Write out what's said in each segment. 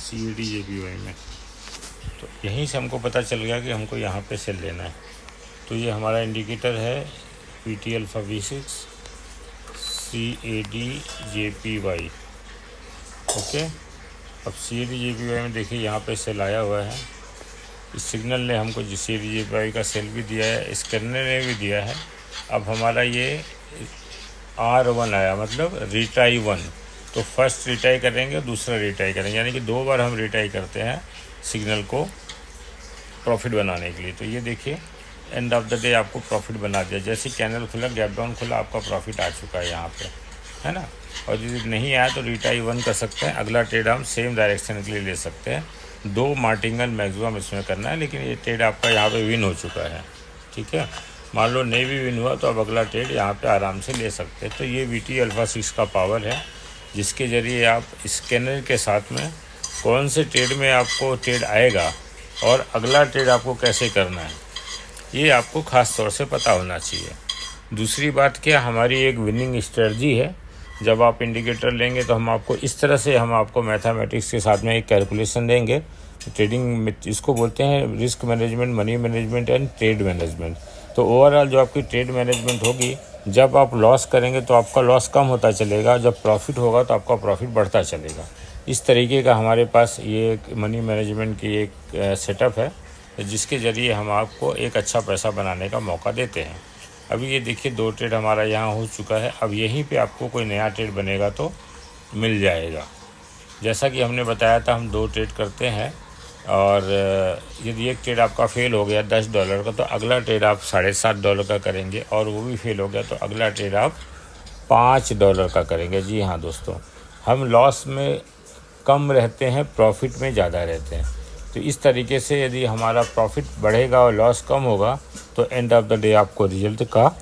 CAD/JPY में। तो यहीं से हमको पता चल गया कि हमको यहाँ पे सेल लेना है। तो ये हमारा इंडिकेटर है PT alpha V6 CAD/JPY। Okay, अब CAD/JPY में देखिए यहाँ पे सेल आया हुआ है। इस सिग्नल ने हमको CAD/JPY का सेल भी दिया है, स्कैनर ने भी दिया है। अब हमारा ये R1 आया, मतलब रिटाई 1। तो फर्स्ट रिटाई करेंगे, दूसरा रिटाई करेंगे, यानी कि 2 बार हम रिटाई करते हैं सिग्नल को प्रॉफिट बनाने के लिए। तो ये देखिए एंड ऑफ द डे आपको प्रॉफिट बना दिया। जैसे कैंडल खुला, गैप डाउन खुला, आपका प्रॉफिट आ चुका है यहाँ पे, है ना। और यदि नहीं आया तो रिटाई 1 कर सकते हैं। अगला ट्रेड हम सेम डायरेक्शन के लिए ले सकते हैं। 2 मार्टिंगल मैक्सिमम इसमें करना है, लेकिन ये ट्रेड आपका यहाँ पे विन हो चुका है, ठीक है। मान लो नहीं भी विन हुआ तो अब अगला ट्रेड यहाँ पे आराम से ले सकते हैं। तो ये VT अल्फ़ा 6 का पावर है, जिसके ज़रिए आप स्कैनर के साथ में कौन से ट्रेड में आपको ट्रेड आएगा और अगला ट्रेड आपको कैसे करना है, ये आपको ख़ास तौर से पता होना चाहिए। दूसरी बात क्या, हमारी एक विनिंग स्ट्रेटजी है। जब आप इंडिकेटर लेंगे तो हम आपको इस तरह से, हम आपको मैथमेटिक्स के साथ में एक कैलकुलेशन देंगे। ट्रेडिंग में इसको बोलते हैं risk management, money management and trade management. तो ओवरऑल जो आपकी ट्रेड मैनेजमेंट होगी, जब आप लॉस करेंगे तो आपका लॉस कम होता चलेगा, जब प्रॉफिट होगा तो आपका प्रॉफिट बढ़ता चलेगा। इस तरीके का हमारे पास ये एक मनी मैनेजमेंट की एक सेटअप है, जिसके ज़रिए हम आपको एक अच्छा पैसा बनाने का मौका देते हैं। अभी ये देखिए 2 ट्रेड हमारा यहाँ हो चुका है। अब यहीं पे आपको कोई नया ट्रेड बनेगा तो मिल जाएगा। जैसा कि हमने बताया था, हम 2 ट्रेड करते हैं, और यदि एक ट्रेड आपका फेल हो गया $10 का, तो अगला ट्रेड आप $7.5 का करेंगे, और वो भी फेल हो गया तो अगला ट्रेड आप $5 का करेंगे। जी हाँ दोस्तों, हम लॉस में कम रहते हैं, प्रॉफिट में ज़्यादा रहते हैं। तो इस तरीके से यदि हमारा प्रॉफिट बढ़ेगा और लॉस कम होगा तो एंड ऑफ द डे आपको रिजल्ट का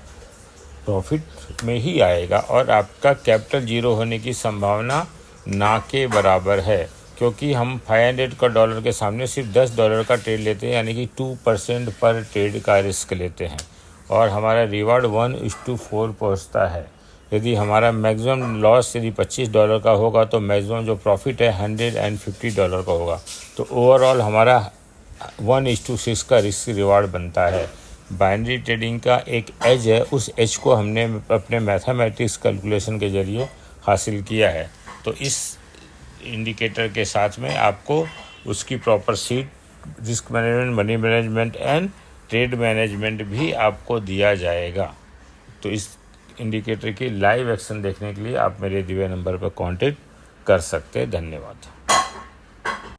प्रॉफिट में ही आएगा, और आपका कैपिटल ज़ीरो होने की संभावना ना के बराबर है, क्योंकि हम $500 के सामने सिर्फ $10 का ट्रेड लेते हैं, यानी कि 2% पर ट्रेड का रिस्क लेते हैं, और हमारा रिवार्ड 1:4 पहुँचता है। यदि हमारा मैक्सिमम लॉस यदि $25 का होगा तो मैक्सिमम जो प्रॉफिट है $150 का होगा। तो ओवरऑल हमारा 1:6 का रिस्क रिवार्ड बनता है। बाइनरी ट्रेडिंग का एक एज है, उस एज को हमने अपने मैथमेटिक्स कैलकुलेशन के ज़रिए हासिल किया है। तो इस इंडिकेटर के साथ में आपको उसकी proper seat, risk management, money management and trade management भी आपको दिया जाएगा। तो इस इंडिकेटर की लाइव एक्शन देखने के लिए आप मेरे दिए नंबर पर कांटेक्ट कर सकते हैं। धन्यवाद।